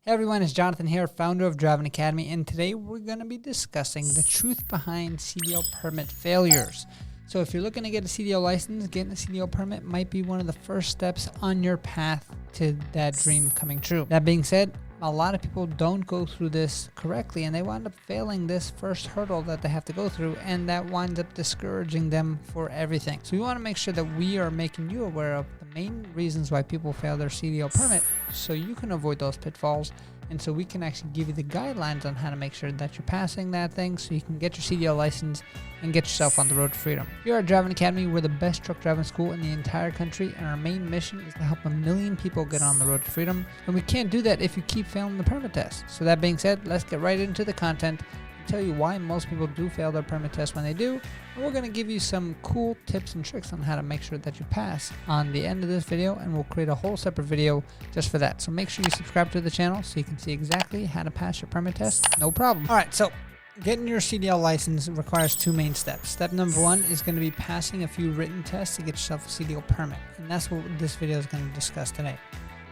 Hey everyone, it's Jonathan here, founder of Driving Academy, and today we're going to be discussing the truth behind CDL permit failures. So if you're looking to get a CDL license, getting a CDL permit might be one of the first steps on your path to that dream coming true. That being said, a lot of people don't go through this correctly and they wind up failing this first hurdle that they have to go through, and that winds up discouraging them for everything. So we want to make sure that we are making you aware of the main reasons why people fail their CDL permit so you can avoid those pitfalls, and so we can actually give you the guidelines on how to make sure that you're passing that thing so you can get your CDL license and get yourself on the road to freedom. Here at Driving Academy, we're the best truck driving school in the entire country, and our main mission is to help 1 million people get on the road to freedom, and we can't do that if you keep failing the permit test. So that being said, let's get right into the content and tell you why most people do fail their permit test when they do, and we're going to give you some cool tips and tricks on how to make sure that you pass on the end of this video, and we'll create a whole separate video just for that. So make sure you subscribe to the channel so you can see exactly how to pass your permit test, no problem. Alright, so getting your CDL license requires two main steps. Step number one is going to be passing a few written tests to get yourself a CDL permit, and that's what this video is going to discuss today.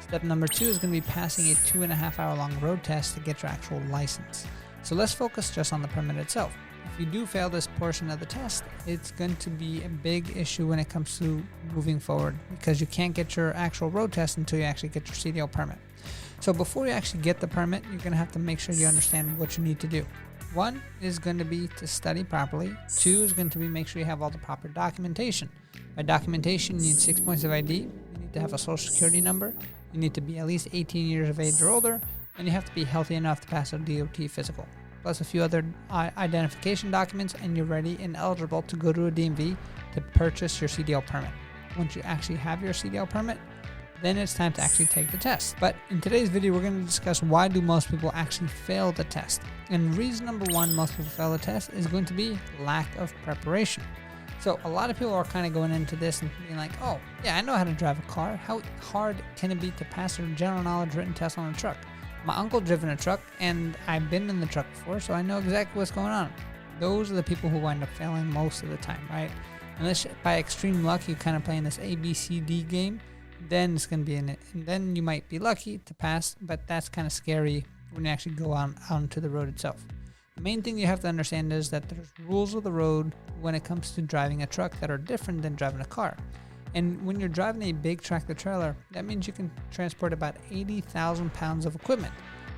Step number two is going to be passing a 2.5 hour long road test to get your actual license. So let's focus just on the permit itself. If you do fail this portion of the test, it's going to be a big issue when it comes to moving forward, because you can't get your actual road test until you actually get your CDL permit. So before you actually get the permit, you're going to have to make sure you understand what you need to do. One is going to be to study properly. Two is going to be make sure you have all the proper documentation. By documentation, you need 6 points of ID, you need to have a social security number, you need to be at least 18 years of age or older, and you have to be healthy enough to pass a DOT physical, plus a few other identification documents, and you're ready and eligible to go to a DMV to purchase your CDL permit. Once you actually have your CDL permit, then it's time to actually take the test. But in today's video, we're going to discuss why do most people actually fail the test. And reason number one most people fail the test is going to be lack of preparation. So a lot of people are kind of going into this and being like, oh yeah, I know how to drive a car. How hard can it be to pass a general knowledge written test on a truck? My uncle driven a truck and I've been in the truck before, so I know exactly what's going on. Those are the people who wind up failing most of the time, right? Unless by extreme luck you kind of playing this ABCD game, then it's going to be in it. And then you might be lucky to pass, but that's kind of scary when you actually go out onto the road itself. The main thing you have to understand is that there's rules of the road when it comes to driving a truck that are different than driving a car. And when you're driving a big tractor trailer, that means you can transport about 80,000 pounds of equipment,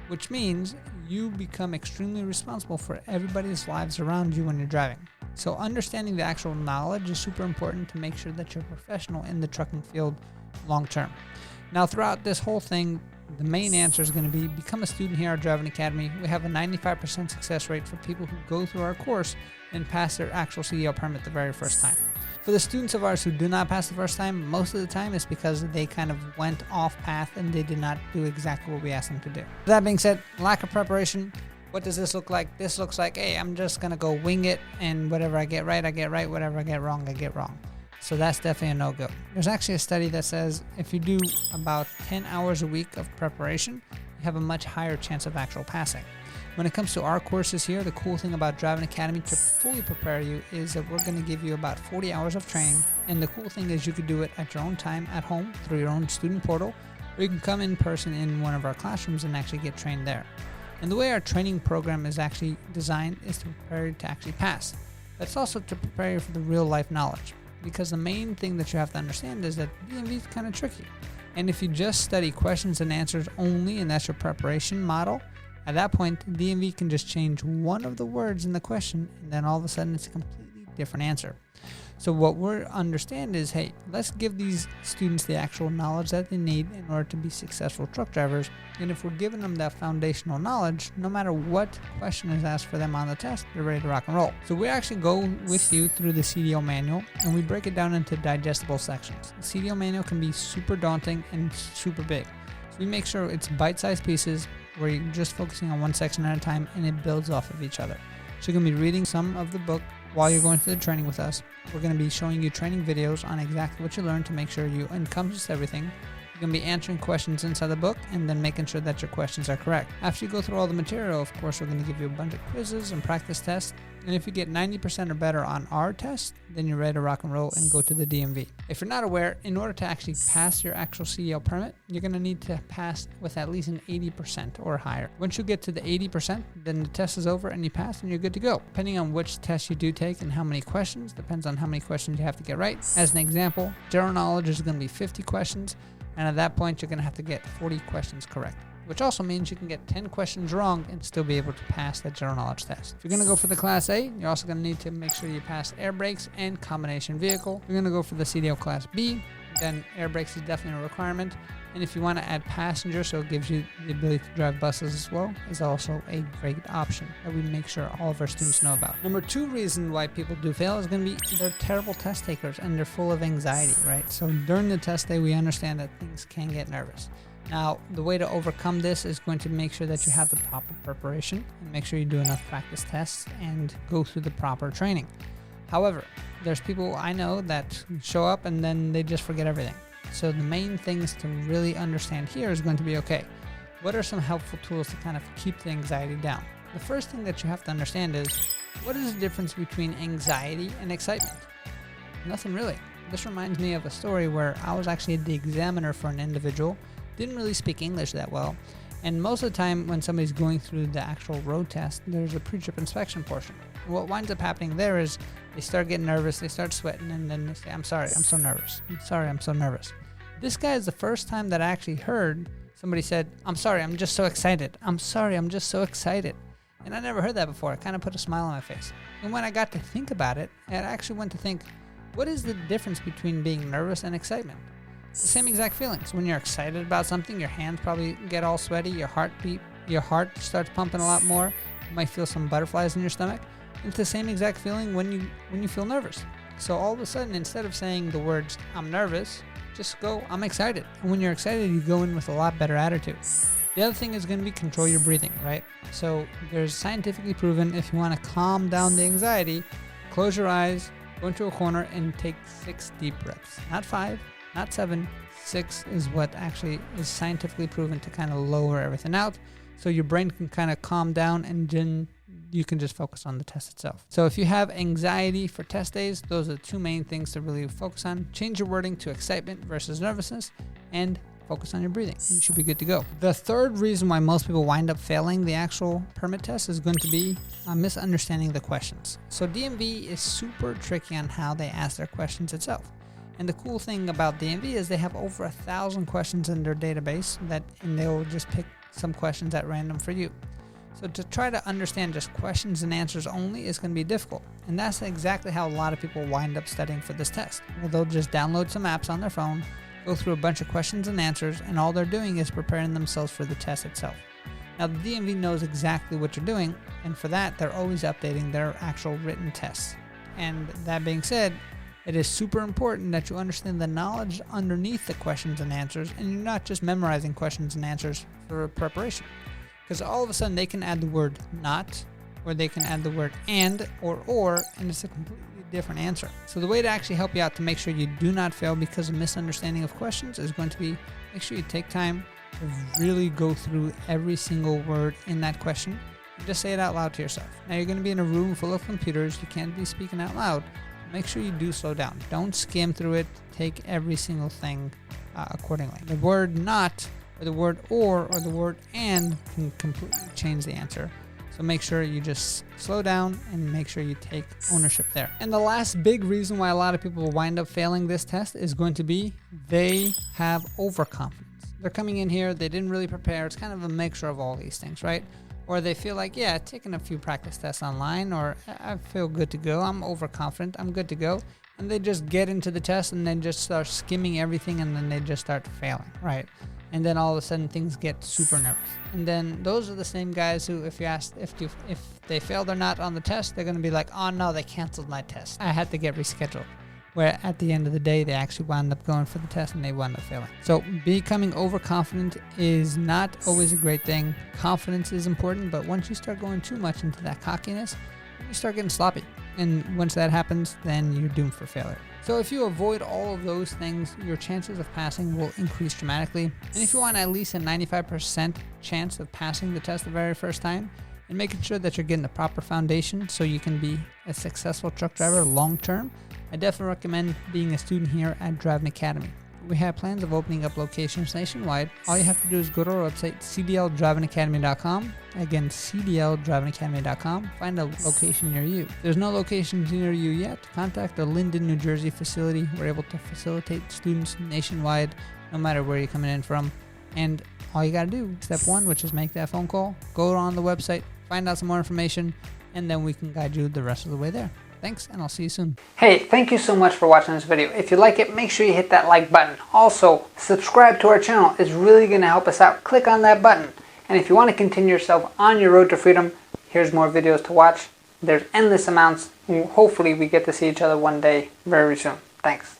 which means you become extremely responsible for everybody's lives around you when you're driving. So understanding the actual knowledge is super important to make sure that you're a professional in the trucking field long term. Now, throughout this whole thing, the main answer is going to be become a student here at Driving Academy. We have a 95% success rate for people who go through our course and pass their actual CDL permit the very first time. For the students of ours who do not pass the first time, most of the time it's because they kind of went off path and they did not do exactly what we asked them to do. That being said, lack of preparation. What does this look like? This looks like, hey, I'm just going to go wing it, and whatever I get right, I get right. Whatever I get wrong, I get wrong. So that's definitely a no-go. There's actually a study that says if you do about 10 hours a week of preparation, you have a much higher chance of actual passing. When it comes to our courses here, the cool thing about Driving Academy to fully prepare you is that we're going to give you about 40 hours of training. And the cool thing is you could do it at your own time at home through your own student portal, or you can come in person in one of our classrooms and actually get trained there. And the way our training program is actually designed is to prepare you to actually pass. But it's also to prepare you for the real life knowledge. Because the main thing that you have to understand is that DMV is kind of tricky. And if you just study questions and answers only, and that's your preparation model, at that point, DMV can just change one of the words in the question, and then all of a sudden it's a completely different answer. So what we understand is, hey, let's give these students the actual knowledge that they need in order to be successful truck drivers. And if we're giving them that foundational knowledge, no matter what question is asked for them on the test, they're ready to rock and roll. So we actually go with you through the CDL manual, and we break it down into digestible sections. The CDL manual can be super daunting and super big. So we make sure it's bite-sized pieces where you're just focusing on one section at a time, and it builds off of each other. So you're going to be reading some of the book while you're going through the training with us. We're going to be showing you training videos on exactly what you learned to make sure you encompass everything. You're You're going to be answering questions inside the book and then making sure that your questions are correct. After you go through all the material, of course, we're going to give you a bunch of quizzes and practice tests. And if you get 90% or better on our test, then you're ready to rock and roll and go to the DMV. If you're not aware, in order to actually pass your actual CDL permit, you're going to need to pass with at least an 80% or higher. Once you get to the 80%, then the test is over and you pass and you're good to go. Depending on which test you do take and how many questions, depends on how many questions you have to get right. As an example, general knowledge is going to be 50 questions. And at that point, you're going to have to get 40 questions correct, which also means you can get 10 questions wrong and still be able to pass that general knowledge test. If you're going to go for the Class A, you're also going to need to make sure you pass air brakes and combination vehicle. If you're going to go for the CDL Class B, then air brakes is definitely a requirement. And if you want to add passenger, so it gives you the ability to drive buses as well, is also a great option that we make sure all of our students know about. Number 2 reason why people do fail is going to be they're terrible test takers and they're full of anxiety, right? So during the test day, we understand that things can get nervous. Now, the way to overcome this is going to make sure that you have the proper preparation and make sure you do enough practice tests and go through the proper training. However, there's people I know that show up and then they just forget everything. So the main things to really understand here is going to be, okay, what are some helpful tools to kind of keep the anxiety down? The first thing that you have to understand is, what is the difference between anxiety and excitement? Nothing really. This reminds me of a story where I was actually the examiner for an individual, didn't really speak English that well, and most of the time when somebody's going through the actual road test, there's a pre-trip inspection portion. What winds up happening there is they start getting nervous, they start sweating, and then they say, I'm sorry, I'm so nervous. I'm sorry, I'm so nervous. This guy is the first time that I actually heard somebody said, I'm sorry, I'm just so excited. I'm sorry, I'm just so excited. And I never heard that before. It kind of put a smile on my face. And when I got to think about it, I actually went to think, what is the difference between being nervous and excitement? It's the same exact feelings. When you're excited about something, your hands probably get all sweaty, your heart starts pumping a lot more. You might feel some butterflies in your stomach. It's the same exact feeling when you feel nervous. So all of a sudden, instead of saying the words, I'm nervous, just go, I'm excited. And when you're excited, you go in with a lot better attitude. The other thing is going to be control your breathing, right? So there's scientifically proven if you want to calm down the anxiety, close your eyes, go into a corner and take 6 deep breaths. Not 5, not 7, 6 is what actually is scientifically proven to kind of lower everything out. So your brain can kind of calm down and then you can just focus on the test itself. So if you have anxiety for test days, those are the 2 main things to really focus on. Change your wording to excitement versus nervousness and focus on your breathing and you should be good to go. The third reason why most people wind up failing the actual permit test is going to be misunderstanding the questions. So DMV is super tricky on how they ask their questions itself. And the cool thing about DMV is they have over 1,000 questions in their database and they'll just pick some questions at random for you. So to try to understand just questions and answers only is going to be difficult. And that's exactly how a lot of people wind up studying for this test. Well, they'll just download some apps on their phone, go through a bunch of questions and answers, and all they're doing is preparing themselves for the test itself. Now, the DMV knows exactly what you're doing, and for that, they're always updating their actual written tests. And that being said, it is super important that you understand the knowledge underneath the questions and answers, and you're not just memorizing questions and answers for preparation. Because all of a sudden they can add the word not, or they can add the word and or, and it's a completely different answer. So the way to actually help you out to make sure you do not fail because of misunderstanding of questions is going to be make sure you take time to really go through every single word in that question and just say it out loud to yourself. Now you're going to be in a room full of computers. You can't be speaking out loud. Make sure you do slow down. Don't skim through it. Take every single thing accordingly. The word not, or the word or the word and can completely change the answer. So make sure you just slow down and make sure you take ownership there. And the last big reason why a lot of people wind up failing this test is going to be they have overconfidence. They're coming in here, they didn't really prepare. It's kind of a mixture of all these things, right? Or they feel like, yeah, taking a few practice tests online, or I feel good to go. I'm overconfident. I'm good to go. And they just get into the test and then just start skimming everything and then they just start failing, right? And then all of a sudden things get super nervous. And then those are the same guys who, if you ask if they failed or not on the test, they're going to be like, oh no, they canceled my test. I had to get rescheduled. Where at the end of the day, they actually wound up going for the test and they wound up failing. So becoming overconfident is not always a great thing. Confidence is important, but once you start going too much into that cockiness, you start getting sloppy. And once that happens, then you're doomed for failure. So if you avoid all of those things, your chances of passing will increase dramatically. And if you want at least a 95% chance of passing the test the very first time, and making sure that you're getting the proper foundation so you can be a successful truck driver long term, I definitely recommend being a student here at Driving Academy. We have plans of opening up locations nationwide. All you have to do is go to our website, cdldrivingacademy.com. Again, cdldrivingacademy.com. Find a location near you. If there's no locations near you yet, contact the Linden, New Jersey facility. We're able to facilitate students nationwide, no matter where you're coming in from. And all you got to do, step one, which is make that phone call, go on the website, find out some more information, and then we can guide you the rest of the way there. Thanks, and I'll see you soon. Hey, thank you so much for watching this video. If you like it, make sure you hit that like button. Also, subscribe to our channel. It's really going to help us out. Click on that button. And if you want to continue yourself on your road to freedom, here's more videos to watch. There's endless amounts. Hopefully, we get to see each other one day very soon. Thanks.